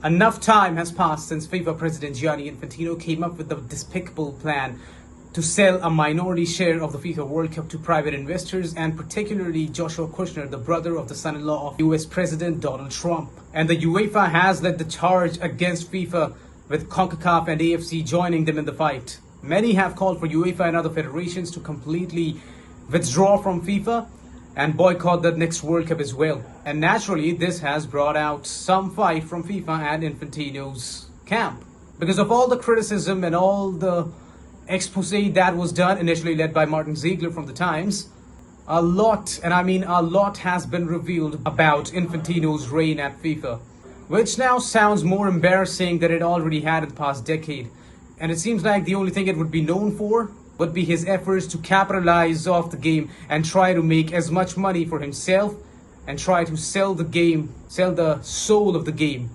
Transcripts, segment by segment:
Enough time has passed since FIFA President Gianni Infantino came up with the despicable plan to sell a minority share of the FIFA World Cup to private investors, and particularly Joshua Kushner, the brother of the son-in-law of US President Donald Trump. And the UEFA has led the charge against FIFA, with CONCACAF and AFC joining them in the fight. Many have called for UEFA and other federations to completely withdraw from FIFA and boycott the next World Cup as well. And naturally, this has brought out some fight from FIFA and Infantino's camp. Because of all the criticism and all the expose that was done, initially led by Martin Ziegler from the Times, a lot, and I mean a lot, has been revealed about Infantino's reign at FIFA, which now sounds more embarrassing than it already had in the past decade. And it seems like the only thing it would be known for would be his efforts to capitalize off the game and try to make as much money for himself and try to sell the game, sell the soul of the game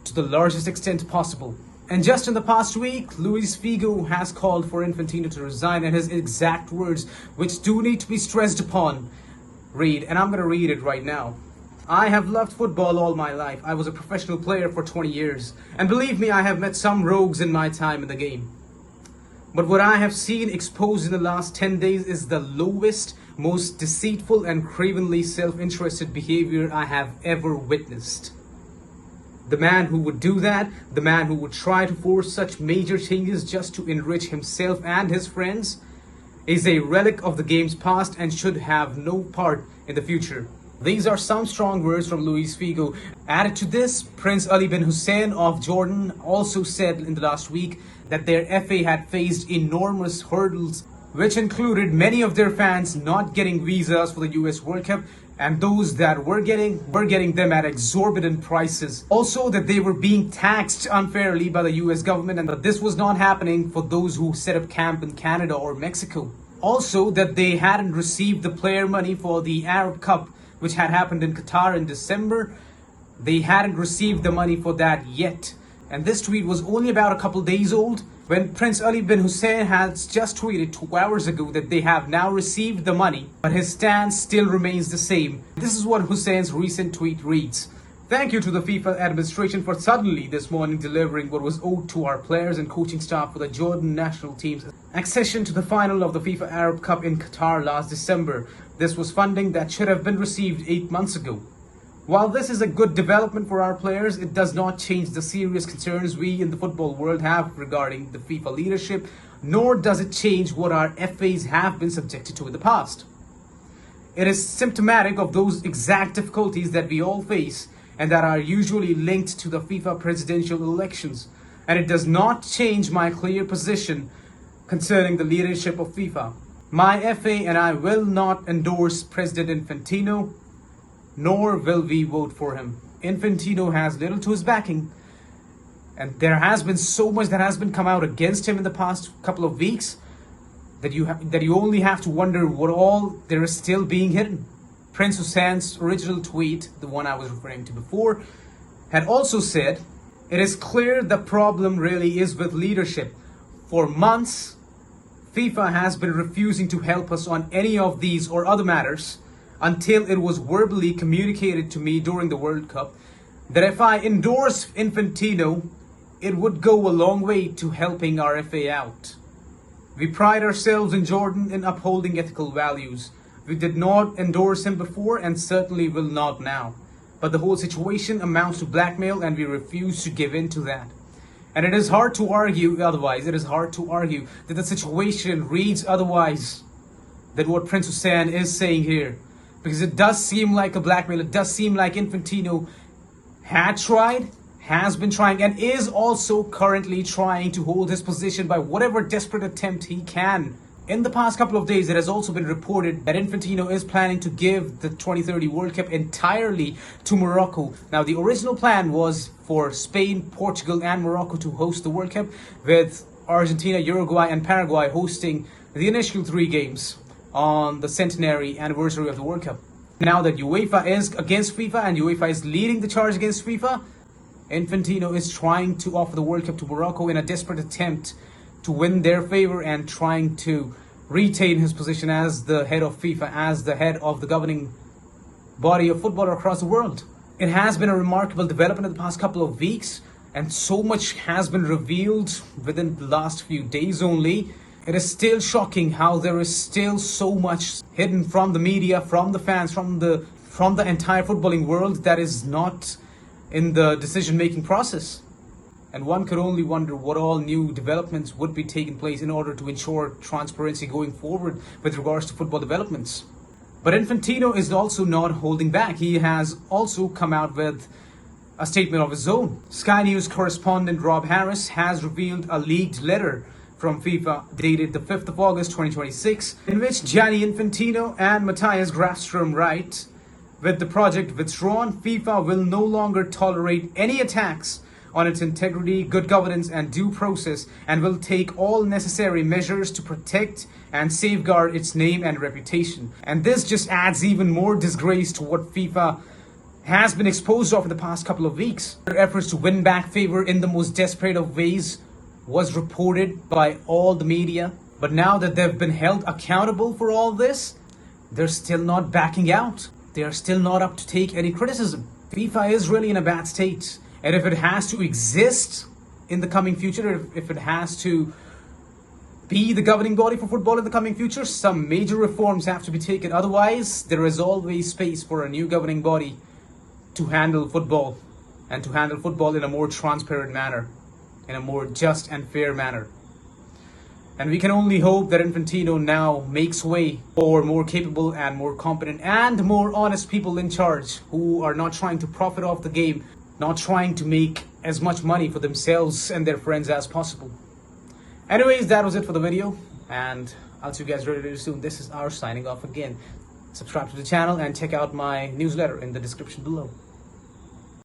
to the largest extent possible. And just in the past week, Luis Figo has called for Infantino to resign, and his exact words, which do need to be stressed upon, read, and I'm going to read it right now. I have loved football all my life. I was a professional player for 20 years. And believe me, I have met some rogues in my time in the game. But what I have seen exposed in the last 10 days is the lowest, most deceitful and cravenly self-interested behavior I have ever witnessed. The man who would do that, the man who would try to force such major changes just to enrich himself and his friends, is a relic of the game's past and should have no part in the future. These are some strong words from Luis Figo. Added to this, Prince Ali bin Hussein of Jordan also said in the last week that their FA had faced enormous hurdles, which included many of their fans not getting visas for the US World Cup, and those that were getting them at exorbitant prices. Also, that they were being taxed unfairly by the US government, and that this was not happening for those who set up camp in Canada or Mexico. Also, that they hadn't received the player money for the Arab Cup, which had happened in Qatar in December. They hadn't received the money for that yet. And this tweet was only about a couple days old, when Prince Ali bin Hussein has just tweeted 2 hours ago that they have now received the money, but his stance still remains the same. This is what Hussein's recent tweet reads. Thank you to the FIFA administration for suddenly this morning delivering what was owed to our players and coaching staff for the Jordan national team's accession to the final of the FIFA Arab Cup in Qatar last December. This was funding that should have been received 8 months ago. While this is a good development for our players, it does not change the serious concerns we in the football world have regarding the FIFA leadership, nor does it change what our FAs have been subjected to in the past. It is symptomatic of those exact difficulties that we all face and that are usually linked to the FIFA presidential elections, and it does not change my clear position concerning the leadership of FIFA. My FA and I will not endorse President Infantino, nor will we vote for him. Infantino has little to his backing, and there has been so much that has been come out against him in the past couple of weeks that you only have to wonder what all there is still being hidden. Prince Hussein's original tweet, the one I was referring to before, had also said, "It is clear the problem really is with leadership. For months, FIFA has been refusing to help us on any of these or other matters, until it was verbally communicated to me during the World Cup that if I endorse Infantino, it would go a long way to helping our FA out. We pride ourselves in Jordan in upholding ethical values. We did not endorse him before and certainly will not now. But the whole situation amounts to blackmail and we refuse to give in to that." And it is hard to argue otherwise. It is hard to argue that the situation reads otherwise than what Prince Hussein is saying here. Because it does seem like a blackmail. It does seem like Infantino had tried, has been trying, and is also currently trying to hold his position by whatever desperate attempt he can. In the past couple of days, it has also been reported that Infantino is planning to give the 2030 World Cup entirely to Morocco. Now, the original plan was for Spain, Portugal, and Morocco to host the World Cup, with Argentina, Uruguay, and Paraguay hosting the initial 3 games on the centenary anniversary of the World Cup. Now that UEFA is against FIFA and UEFA is leading the charge against FIFA, Infantino is trying to offer the World Cup to Morocco in a desperate attempt to win their favor and trying to retain his position as the head of FIFA, as the head of the governing body of football across the world. It has been a remarkable development in the past couple of weeks, and so much has been revealed within the last few days only. It is still shocking how there is still so much hidden from the media, from the fans, from the entire footballing world that is not in the decision-making process. And one could only wonder what all new developments would be taking place in order to ensure transparency going forward with regards to football developments. But Infantino is also not holding back. He has also come out with a statement of his own. Sky News correspondent Rob Harris has revealed a leaked letter from FIFA dated the 5th of August 2026, in which Gianni Infantino and Matthias Grafström write, "With the project withdrawn, FIFA will no longer tolerate any attacks on its integrity, good governance and due process, and will take all necessary measures to protect and safeguard its name and reputation." And this just adds even more disgrace to what FIFA has been exposed of in the past couple of weeks. Their efforts to win back favor in the most desperate of ways was reported by all the media. But now that they've been held accountable for all this, they're still not backing out. They are still not up to take any criticism. FIFA is really in a bad state. And if it has to exist in the coming future, if it has to be the governing body for football in the coming future, some major reforms have to be taken. Otherwise, there is always space for a new governing body to handle football, and to handle football in a more transparent manner, in a more just and fair manner. And we can only hope that Infantino now makes way for more capable and more competent and more honest people in charge, who are not trying to profit off the game, not trying to make as much money for themselves and their friends as possible. Anyways, that was it for the video, and I'll see you guys really, really soon. This is our signing off again. Subscribe to the channel and check out my newsletter in the description below.